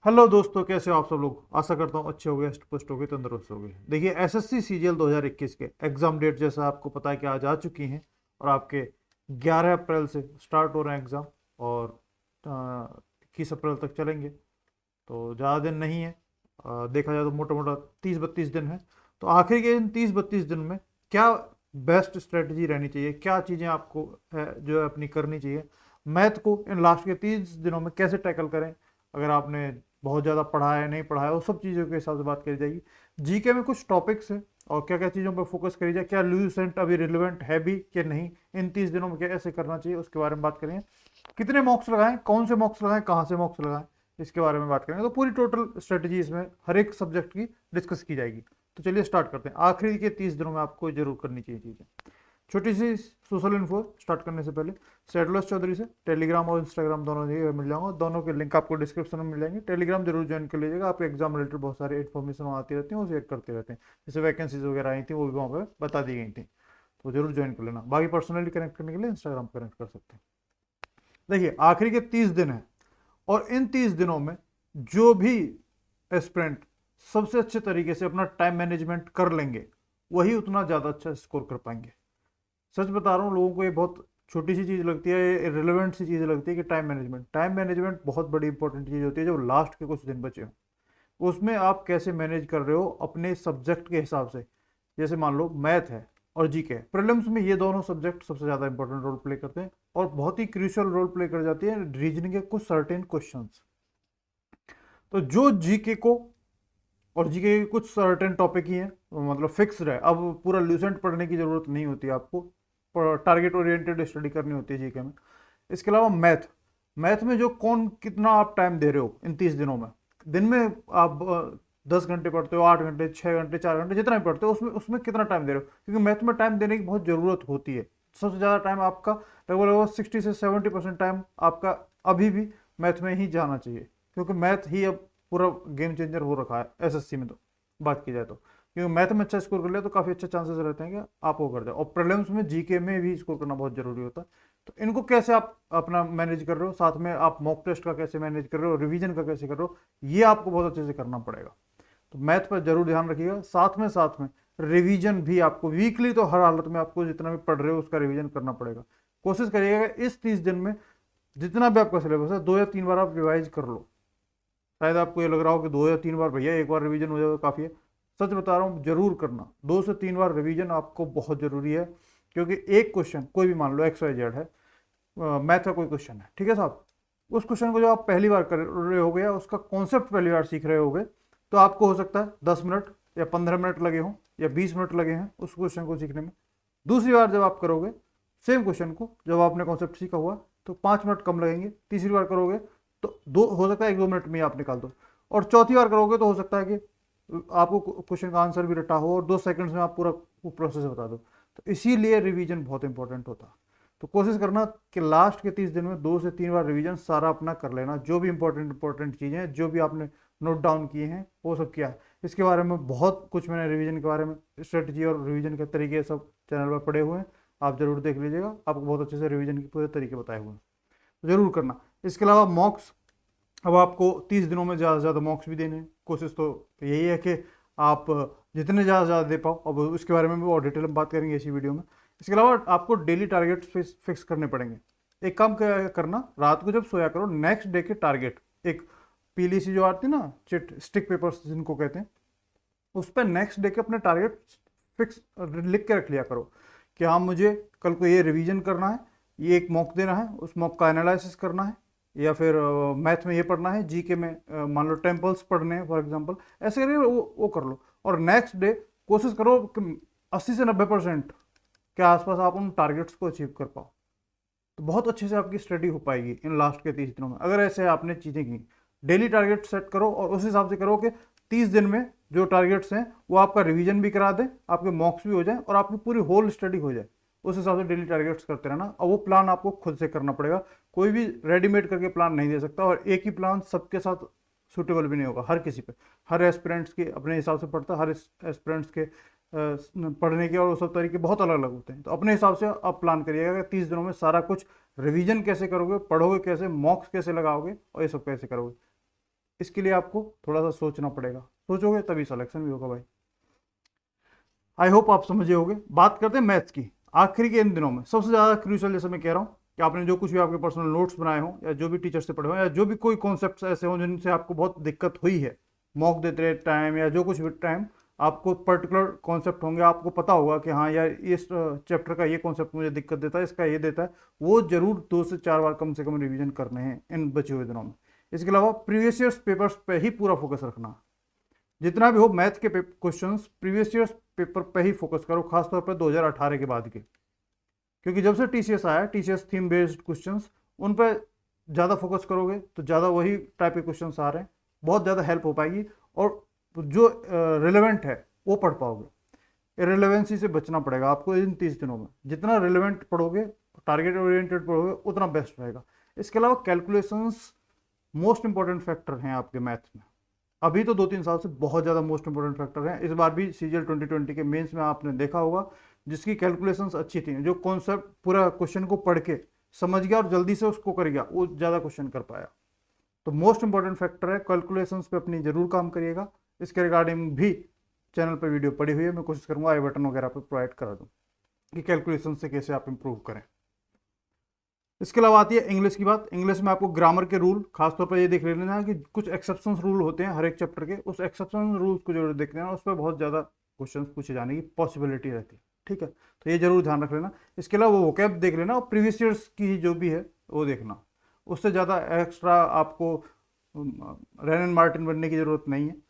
Hello दोस्तों, कैसे हो आप सब लोग। आशा करता हूँ अच्छे हो गए, पुष्ट हो गए, तंदुरुस्त हो गए। देखिए, एसएससी सीजीएल 2021 के एग्जाम डेट जैसा आपको पता है कि आज आ चुकी हैं और आपके 11 अप्रैल से स्टार्ट हो रहे हैं एग्ज़ाम और 21 अप्रैल तक चलेंगे। तो ज़्यादा दिन नहीं है। देखा जाए तो मोटा मोटा 30-32 दिन है। तो आखिर के इन 30-32 दिन में क्या बेस्ट स्ट्रेटजी रहनी चाहिए, क्या चीज़ें आपको जो है अपनी करनी चाहिए, मैथ को इन लास्ट के 30 दिनों में कैसे टैकल करें, अगर आपने बहुत ज़्यादा पढ़ा है नहीं पढ़ा है, वो सब चीज़ों के हिसाब से बात करी जाएगी। जीके में कुछ टॉपिक्स हैं और क्या क्या चीज़ों पर फोकस करी जाए, क्या लूसेंट अभी रिलेवेंट है भी कि नहीं, इन 30 दिनों में क्या ऐसे करना चाहिए उसके बारे में बात करेंगे। कितने मॉक्स लगाएं, कौन से मॉक्स लगाएं, कहाँ से मॉक्स लगाएं, इसके बारे में बात करेंगे। तो पूरी टोटल स्ट्रेटजी इसमें हर एक सब्जेक्ट की डिस्कस की जाएगी। तो चलिए स्टार्ट करते हैं। आखिरी के 30 दिनों में आपको जरूर करनी चाहिए चीज़ें। छोटी सी सोशल इन्फो स्टार्ट करने से पहले, सेटलर्स चौधरी से टेलीग्राम और इंस्टाग्राम दोनों जगह मिल जाऊंगा। दोनों के लिंक आपको डिस्क्रिप्शन में मिल जाएंगे। टेलीग्राम जरूर ज्वाइन कर लीजिएगा, आपके एग्जाम रिलेटेड बहुत सारी इन्फॉर्मेशन आती रहती है, वो शेयर करते रहते हैं। जैसे वैकेंसीज वगैरह आई थी वो भी वहाँ पर बता दी गई थी, तो जरूर ज्वाइन कर लेना। बाकी पर्सनली कनेक्ट करने के लिए इंस्टाग्राम पर कनेक्ट कर सकते हैं। देखिए, आखिरी के 30 दिन है और इन 30 दिनों में जो भी एस्पिरेंट सबसे अच्छे तरीके से अपना टाइम मैनेजमेंट कर लेंगे वही उतना ज़्यादा अच्छा स्कोर कर पाएंगे। सच बता रहा हूँ, लोगों को ये बहुत छोटी सी चीज़ लगती है, रिलेवेंट सी चीज़ लगती है कि टाइम मैनेजमेंट बहुत बड़ी इंपॉर्टेंट चीज़ होती है। जब लास्ट के कुछ दिन बचे हों उसमें आप कैसे मैनेज कर रहे हो अपने सब्जेक्ट के हिसाब से। जैसे मान लो मैथ है और जीके है, प्रीलिम्स में ये दोनों सब्जेक्ट सबसे ज़्यादा इंपॉर्टेंट रोल प्ले करते हैं और बहुत ही क्रूशियल रोल प्ले कर जाती है रीजनिंग के कुछ सर्टेन क्वेश्चंस। तो जो जीके को और जीके के कुछ सर्टेन टॉपिक ही हैं, मतलब फिक्स्ड है, अब पूरा लूसेंट पढ़ने की जरूरत नहीं होती है आपको, टारगेट ओरिएंटेड स्टडी करनी होती है जीके में। इसके अलावा मैथ, मैथ में जो कौन कितना आप टाइम दे रहे हो इन 30 दिनों में। दिन में आप 10 घंटे पढ़ते हो, 8 घंटे, 6 घंटे, 4 घंटे, जितना भी पढ़ते हो उसमें उसमें कितना टाइम दे रहे हो, क्योंकि मैथ में टाइम देने की बहुत ज़रूरत होती है। सबसे ज़्यादा टाइम आपका लगभग लगभग 60 से 70% टाइम आपका अभी भी मैथ में ही जाना चाहिए, क्योंकि मैथ ही अब पूरा गेम चेंजर हो रखा है एसएससी में। तो बात की जाए तो क्योंकि मैथ में अच्छा स्कोर कर लिया तो काफ़ी अच्छे चांसेस रहते हैं कि आप वो कर जाओ, और प्रीलिम्स में जीके में भी स्कोर करना बहुत जरूरी होता है। तो इनको कैसे आप अपना मैनेज कर रहे हो, साथ में आप मॉक टेस्ट का कैसे मैनेज कर रहे हो, रिवीजन का कैसे कर रहे हो, ये आपको बहुत अच्छे से करना पड़ेगा। तो मैथ पर जरूर ध्यान रखिएगा। साथ में रिवीजन भी आपको वीकली, तो हर हालत में आपको जितना भी पढ़ रहे हो उसका रिवीजन करना पड़ेगा। कोशिश करिएगा इस 30 दिन में जितना भी आपका सिलेबस है 2 या 3 बार आप रिवाइज कर लो। शायद आपको ये लग रहा हो कि 2 या 3 बार भैया, एक बार रिवीजन हो जाए तो काफ़ी है। सच बता रहा हूँ, जरूर करना 2 से 3 बार रिवीजन आपको बहुत ज़रूरी है। क्योंकि एक क्वेश्चन कोई भी मान लो XYZ है, मैथ का कोई क्वेश्चन है, ठीक है साहब, उस क्वेश्चन को जो आप पहली बार कर रहे होगे या उसका कॉन्सेप्ट पहली बार सीख रहे होगे, तो आपको हो सकता है 10 मिनट या 15 मिनट लगे हों या 20 मिनट लगे हैं उस क्वेश्चन को सीखने में। दूसरी बार जब आप करोगे सेम क्वेश्चन को, जब आपने कॉन्सेप्ट सीखा हुआ, तो 5 मिनट कम लगेंगे। तीसरी बार करोगे तो दो हो सकता है 1-2 मिनट में ही आप निकाल दो। और चौथी बार करोगे तो हो सकता है कि आपको क्वेश्चन का आंसर भी रटा हो और 2 सेकंड्स में आप पूरा प्रोसेस बता दो। तो इसीलिए रिवीजन बहुत इंपॉर्टेंट होता है। तो कोशिश करना कि लास्ट के 30 दिन में 2 से 3 बार रिवीजन सारा अपना कर लेना। जो भी इंपॉर्टेंट चीज़ें हैं, जो भी आपने नोट डाउन किए हैं, वो सब किया है। इसके बारे में बहुत कुछ मैंने रिवीजन के बारे में, स्ट्रेटजी और रिवीजन के तरीके सब चैनल पर पड़े हुए हैं, आप जरूर देख लीजिएगा। आपको बहुत अच्छे से रिवीजन के पूरे तरीके बताए हुए हैं, तो जरूर करना। इसके अलावा मॉक्स, अब आपको 30 दिनों में ज़्यादा से ज़्यादा मॉक्स भी देने हैं। कोशिश तो यही है कि आप जितने ज़्यादा ज़्यादा दे पाओ। अब उसके बारे में भी और डिटेल में बात करेंगे इसी वीडियो में। इसके अलावा आपको डेली टारगेट फिक्स करने पड़ेंगे। एक काम करना, रात को जब सोया करो, नेक्स्ट डे के टारगेट, एक पीली सी जो आती है ना चिट, स्टिक पेपर्स जिनको कहते हैं, उस पर नेक्स्ट डे के अपने टारगेट फिक्स लिख के रख लिया करो कि हाँ, मुझे कल को ये रिवीजन करना है, ये एक मॉक देना है, उस मॉक का एनालिसिस करना है, या फिर मैथ में ये पढ़ना है, जीके में मान लो टेम्पल्स पढ़ने हैं फॉर एग्जांपल, ऐसे करके वो कर लो। और नेक्स्ट डे कोशिश करो कि 80 से 90% के आसपास आप उन टारगेट्स को अचीव कर पाओ। तो बहुत अच्छे से आपकी स्टडी हो पाएगी इन लास्ट के 30 दिनों में, अगर ऐसे आपने चीज़ें की। डेली टारगेट सेट करो और उस हिसाब से करो कि 30 दिन में जो टारगेट्स हैं वो आपका रिवीजन भी करा दें, आपके मॉक्स भी हो जाए और आपकी पूरी होल स्टडी हो जाए। उस हिसाब से डेली टारगेट्स करते रहना, और वो प्लान आपको खुद से करना पड़ेगा। कोई भी रेडीमेड करके प्लान नहीं दे सकता, और एक ही प्लान सबके साथ सूटेबल भी नहीं होगा हर किसी पे। हर एस्पिरेंट्स के अपने हिसाब से पढ़ता है, हर एस्पिरेंट्स के पढ़ने के और वो सब तरीके बहुत अलग अलग होते हैं। तो अपने हिसाब से आप प्लान करिएगा कि 30 दिनों में सारा कुछ रिवीजन कैसे करोगे, पढ़ोगे कैसे, मॉक्स कैसे लगाओगे और ये सब कैसे करोगे। इसके लिए आपको थोड़ा सा सोचना पड़ेगा, सोचोगे तभी सिलेक्शन भी होगा भाई। आई होप आप समझे होगे। बात करते हैं मैथ्स की। आखिरी के इन दिनों में सबसे ज़्यादा क्रूशल, जैसे मैं कह रहा हूँ कि आपने जो कुछ भी आपके पर्सनल नोट्स बनाए हों या जो भी टीचर से पढ़े हों या जो भी कोई कॉन्सेप्ट ऐसे हों जिनसे आपको बहुत दिक्कत हुई है मॉक देते टाइम या जो कुछ भी टाइम, आपको पर्टिकुलर कॉन्सेप्ट होंगे, आपको पता होगा कि हाँ यार इस चैप्टर का ये कॉन्सेप्ट मुझे दिक्कत देता है, इसका ये देता है, वो जरूर 2 से 4 बार कम से कम रिवीजन करने हैं इन बचे हुए दिनों में। इसके अलावा प्रीवियस ईयर्स पेपर्स पे ही पूरा फोकस रखना। जितना भी हो मैथ के क्वेश्चंस प्रीवियस ईयर्स पेपर पे ही फोकस करो, खासतौर पर 2018 के बाद के, क्योंकि जब से टीसीएस आया, टीसीएस थीम बेस्ड क्वेश्चंस, उन पर ज़्यादा फोकस करोगे तो ज़्यादा वही टाइप के क्वेश्चंस आ रहे हैं, बहुत ज़्यादा हेल्प हो पाएगी और जो रिलेवेंट है वो पढ़ पाओगे। इरेलेवेंसी से बचना पड़ेगा आपको इन 30 दिनों में। जितना रिलेवेंट पढ़ोगे, टारगेट ओरिएंटेड पढ़ोगे, उतना बेस्ट रहेगा। इसके अलावा कैलकुलेशंस मोस्ट इंपॉर्टेंट फैक्टर हैं आपके मैथ्स में। अभी तो 2-3 साल से बहुत ज़्यादा मोस्ट इंपॉर्टेंट फैक्टर हैं। इस बार भी सीजीएल 2020 के मेंस में आपने देखा होगा, जिसकी कैलकुलेशंस अच्छी थी, जो कॉन्सेप्ट पूरा क्वेश्चन को पढ़ के समझ गया और जल्दी से उसको कर गया, वो ज़्यादा क्वेश्चन कर पाया। तो मोस्ट इंपॉर्टेंट फैक्टर है, कैलकुलेशंस पे अपनी जरूर काम करिएगा। इसके रिगार्डिंग भी चैनल पर वीडियो पड़ी हुई है, मैं कोशिश करूँगा आई बटन वगैरह पर प्रोवाइड करा दूँ कि कैलकुलेशन से कैसे आप इंप्रूव करें। इसके अलावा आती है इंग्लिश की बात। इंग्लिश में आपको ग्रामर के रूल, खासतौर पर ये देख लेना है कि कुछ एक्सेप्शंस रूल होते हैं हर एक चैप्टर के, उस एक्सेप्शन रूल्स को जरूर देख लेना, उस पर बहुत ज़्यादा क्वेश्चन पूछे जाने की पॉसिबिलिटी रहती है। ठीक है, तो ये जरूर ध्यान रख लेना। इसके अलावा वो वोकैब देख लेना और प्रीवियस ईयर्स की जो भी है वो देखना। उससे ज़्यादा एक्स्ट्रा आपको रैन एंड मार्टिन बनने की ज़रूरत नहीं है।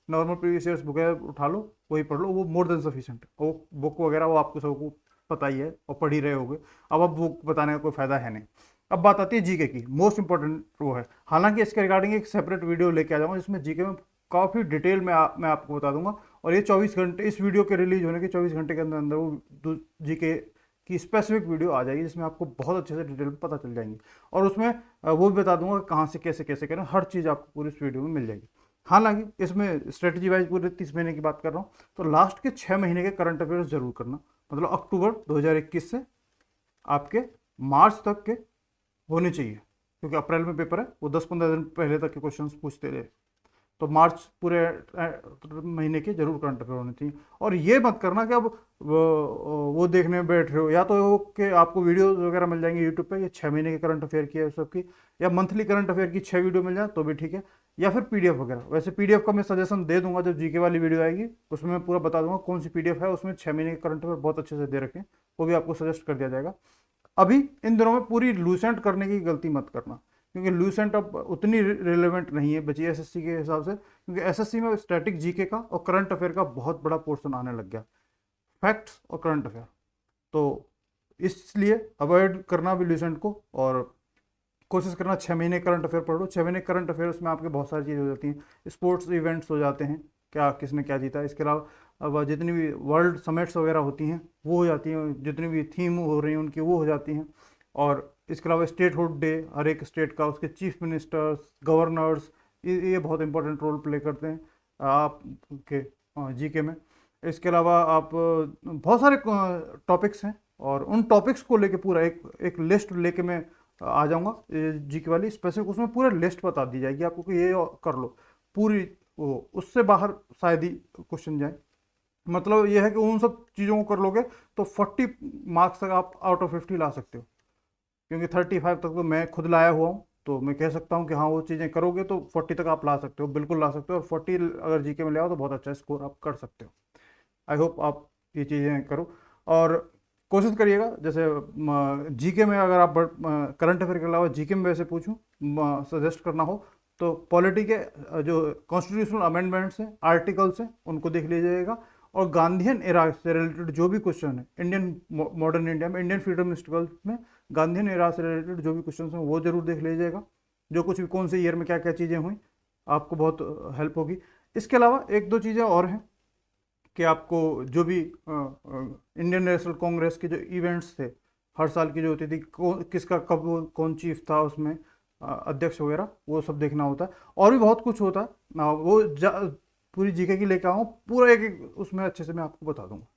नॉर्मल प्रीवियस ईयर्स बुक उठा लो, वही पढ़ लो, वो मोर देन सफिशिएंट। वो बुक वगैरह वो आपको सबको पता ही है और पढ़ ही रहे होगे, अब बुक बताने का कोई फायदा है नहीं। अब बात आती है जीके की, मोस्ट इंपॉर्टेंट वो है। हालांकि इसके रिगार्डिंग एक सेपरेट वीडियो लेके आ जाऊंगा जिसमें जीके में काफ़ी डिटेल में मैं आपको बता दूंगा। और ये 24 घंटे, इस वीडियो के रिलीज होने के 24 घंटे के अंदर अंदर वो जीके की स्पेसिफिक वीडियो आ जाएगी, जिसमें आपको बहुत अच्छे से डिटेल में पता चल जाएंगी। और उसमें वो भी बता दूंगा कहाँ से कैसे कैसे करें, हर चीज़ आपको पूरी इस वीडियो में मिल जाएगी। हालांकि इसमें स्ट्रेटजी वाइज पूरे 30 महीने की बात कर रहा हूँ, तो लास्ट के 6 महीने के करंट अफेयर्स जरूर करना। मतलब अक्टूबर 2021 से आपके मार्च तक के होने चाहिए, क्योंकि अप्रैल में पेपर है, वो 10-15 दिन पहले तक के क्वेश्चंस पूछते रहे। तो मार्च पूरे महीने के जरूर करंट अफेयर होने चाहिए। और ये मत करना कि अब वो देखने में बैठ रहे हो, या तो कि आपको वीडियोस वगैरह मिल जाएंगे यूट्यूब पे, ये 6 महीने के करंट अफेयर की है सबकी, या मंथली करंट अफेयर की 6 वीडियो मिल जाए तो भी ठीक है, या फिर पीडीएफ वगैरह। वैसे पीडीएफ का मैं सजेशन दे दूंगा जब जीके वाली वीडियो आएगी, उसमें मैं पूरा बता दूंगा कौन सी पीडीएफ है, उसमें 6 महीने के करंट अफेयर बहुत अच्छे से दे रखे हैं, वो भी आपको सजेस्ट कर दिया जाएगा। अभी इन दिनों में पूरी लूसेंट करने की गलती मत करना, क्योंकि लूसेंट अब उतनी रिलेवेंट नहीं है बची एसएससी के हिसाब से, क्योंकि एसएससी में स्टैटिक जीके का और करंट अफेयर का बहुत बड़ा पोर्शन आने लग गया, फैक्ट्स और करंट अफेयर। तो इसलिए अवॉइड करना भी लूसेंट को, और कोशिश करना 6 महीने करंट अफेयर पढ़ो। 6 महीने करंट अफेयर्स में आपके बहुत सारी चीज़ें हो जाती हैं, स्पोर्ट्स इवेंट्स हो जाते हैं, क्या किसने क्या जीता। इसके अलावा अब जितनी भी वर्ल्ड समिट्स वगैरह होती हैं वो हो जाती हैं, जितनी भी थीम हो रही हैं उनकी वो हो जाती हैं। और इसके अलावा स्टेटहुड डे, हर एक स्टेट का, उसके चीफ मिनिस्टर्स, गवर्नर्स, ये बहुत इंपॉर्टेंट रोल प्ले करते हैं आपके जीके में। इसके अलावा आप बहुत सारे टॉपिक्स हैं, और उन टॉपिक्स को लेके पूरा एक लिस्ट लेके मैं आ जाऊंगा जीके वाली स्पेसिफिक, उसमें पूरा लिस्ट बता दी जाएगी आपको कि ये कर लो पूरी, वो उससे बाहर शायद ही क्वेश्चन जाए। मतलब ये है कि उन सब चीज़ों को कर लोगे तो 40 मार्क्स तक आप आउट ऑफ 50 ला सकते हो, क्योंकि 35 तक तो मैं खुद लाया हुआ हूँ, तो मैं कह सकता हूँ कि हाँ वो चीज़ें करोगे तो 40 तक आप ला सकते हो, बिल्कुल ला सकते हो। और 40 अगर जीके में ले आओ तो बहुत अच्छा स्कोर आप कर सकते हो। आई होप आप ये चीज़ें करो, और कोशिश करिएगा जैसे जीके में अगर आप करंट अफेयर के अलावा जीके में वैसे पूछूं सजेस्ट करना हो तो पॉलिटी के जो कॉन्स्टिट्यूशनल अमेंडमेंट्स हैं, आर्टिकल्स हैं, उनको देख लीजिएगा। और गांधीयन एरा से रिलेटेड जो भी क्वेश्चन है इंडियन मॉडर्न इंडिया में, इंडियन फ्रीडम स्ट्रगल में गांधीयन एरा से रिलेटेड जो भी क्वेश्चन हैं वो जरूर देख लीजिएगा। जो कुछ भी कौन से ईयर में क्या क्या चीज़ें हुई, आपको बहुत हेल्प होगी। इसके अलावा 1-2 चीज़ें और हैं कि आपको जो भी इंडियन नेशनल कांग्रेस के जो इवेंट्स थे हर साल की जो होती थी, किसका कब कौन चीफ था उसमें अध्यक्ष वगैरह, वो सब देखना होता है। और भी बहुत कुछ होता है, वो पूरी जीके की लेकर आऊँ, पूरा एक उसमें अच्छे से मैं आपको बता दूंगा।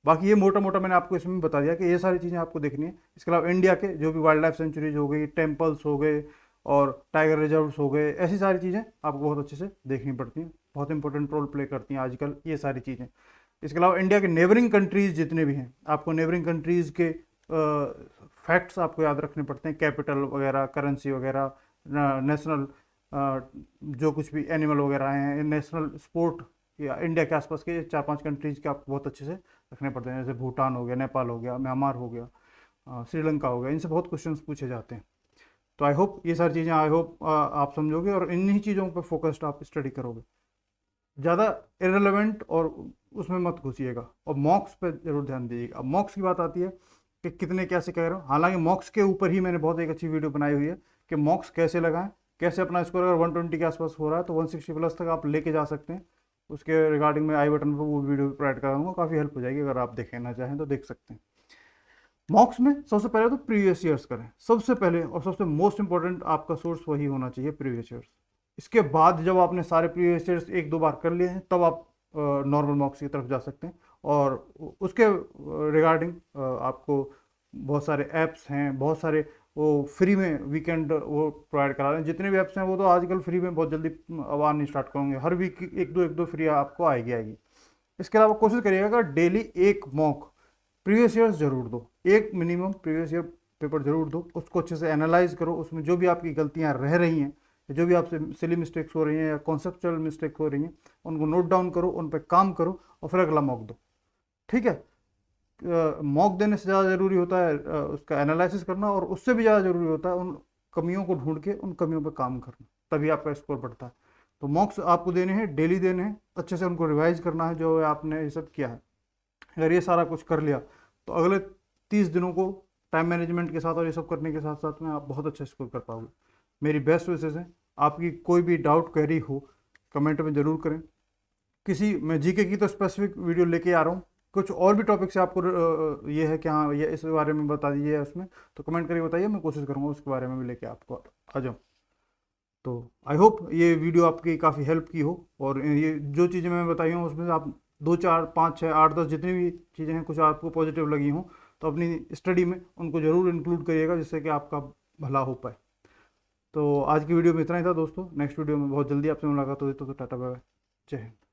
बाकी ये मोटा मोटा मैंने आपको इसमें बता दिया कि ये सारी चीज़ें आपको देखनी है। इसके अलावा इंडिया के जो भी वाइल्ड लाइफ सेंचुरीज हो गई, टेम्पल्स हो गए, और टाइगर रिजर्व्स हो गए, ऐसी सारी चीज़ें आपको बहुत अच्छे से देखनी पड़ती हैं, बहुत इंपॉर्टेंट रोल प्ले करती हैं आजकल ये सारी चीज़ें। इसके अलावा इंडिया के नेबरिंग कंट्रीज़ जितने भी हैं, आपको नेबरिंग कंट्रीज़ के फैक्ट्स आपको याद रखने पड़ते हैं, कैपिटल वगैरह, करेंसी वगैरह, नेशनल जो कुछ भी एनिमल वगैरह हैं, नेशनल स्पोर्ट या इंडिया के आसपास के 4-5 कंट्रीज़ के आपको बहुत अच्छे से रखने पड़ते हैं, जैसे भूटान हो गया, नेपाल हो गया, म्यांमार हो गया, श्रीलंका हो गया, इनसे बहुत क्वेश्चंस पूछे जाते हैं। तो आई होप ये सारी चीज़ें, आई होप आप समझोगे और इन्हीं चीज़ों पर फोकस्ड आप स्टडी करोगे, ज़्यादा इरेलेवेंट और उसमें मत घुसिएगा, और मॉक्स पे जरूर ध्यान दीजिएगा। अब मॉक्स की बात आती है कि कितने कैसे कह रहे हो, हालांकि मॉक्स के ऊपर ही मैंने बहुत एक अच्छी वीडियो बनाई हुई है कि मॉक्स कैसे लगाएं, कैसे अपना स्कोर अगर 120 के आसपास हो रहा है तो 160 प्लस तक आप लेके जा सकते हैं। उसके रिगार्डिंग मैं आई बटन पर वो वीडियो प्रोवाइड कराऊंगा, काफ़ी हेल्प हो जाएगी, अगर आप देखना चाहें तो देख सकते हैं। मॉक्स में सबसे पहले तो प्रीवियस ईयर्स करें, सबसे पहले और सबसे मोस्ट इंपॉर्टेंट आपका सोर्स वही होना चाहिए, प्रीवियस ईयर्स। इसके बाद जब आपने सारे प्रीवियस ईयर्स 1-2 बार कर लिए हैं तब आप नॉर्मल मॉक्स की तरफ जा सकते हैं। और उसके रिगार्डिंग आपको बहुत सारे ऐप्स हैं, बहुत सारे वो फ्री में वीकेंड वो प्रोवाइड करा रहे हैं, जितने भी ऐप्स हैं वो तो आजकल फ्री में बहुत जल्दी अब आने स्टार्ट करेंगे, हर वीक एक दो फ्री आपको आएगी। इसके अलावा कोशिश करिएगा डेली एक मॉक प्रीवियस ईयर्स जरूर दो, एक मिनिमम प्रीवियस ईयर पेपर जरूर दो, उसको अच्छे से एनालाइज करो, उसमें जो भी आपकी गलतियां रह रही हैं, जो भी आपसे सिली मिस्टेक्स हो रही हैं या कॉन्सेप्चुअल मिस्टेक हो रही हैं, उनको नोट डाउन करो, उन पर काम करो और फिर अगला मॉक दो। ठीक है, मॉक देने से ज़्यादा ज़रूरी होता है उसका एनालिसिस करना, और उससे भी ज़्यादा ज़रूरी होता है उन कमियों को ढूंढ के उन कमियों पर काम करना, तभी आपका स्कोर बढ़ता है। तो मॉक्स आपको देने हैं, डेली देने हैं, अच्छे से उनको रिवाइज करना है जो आपने ये सब किया है। अगर ये सारा कुछ कर लिया तो अगले 30 दिनों को टाइम मैनेजमेंट के साथ और ये सब करने के साथ साथ में आप बहुत अच्छा स्कोर कर पाओगे। मेरी बेस्ट विशेष है, आपकी कोई भी डाउट क्वेरी हो कमेंट में ज़रूर करें। किसी मैं जीके की तो स्पेसिफिक वीडियो लेके आ रहा हूँ, कुछ और भी टॉपिक से आपको ये है कि हाँ ये इस बारे में बता दीजिए उसमें, तो कमेंट करके बताइए, मैं कोशिश करूँगा उसके बारे में भी लेके आपको आ जाऊँ। तो आई होप ये वीडियो आपकी काफ़ी हेल्प की हो, और ये जो चीज़ें मैं बताई हूँ उसमें से आप 2, 4, 5, 6, 8, 10 जितनी भी चीज़ें हैं कुछ आपको पॉजिटिव लगी हों तो अपनी स्टडी में उनको ज़रूर इंक्लूड करिएगा, जिससे कि आपका भला हो पाए। तो आज की वीडियो में इतना ही था दोस्तों, नेक्स्ट वीडियो में बहुत जल्दी आपसे मुलाकात होगी, तो टाटा बाय बाय, जय हिंद।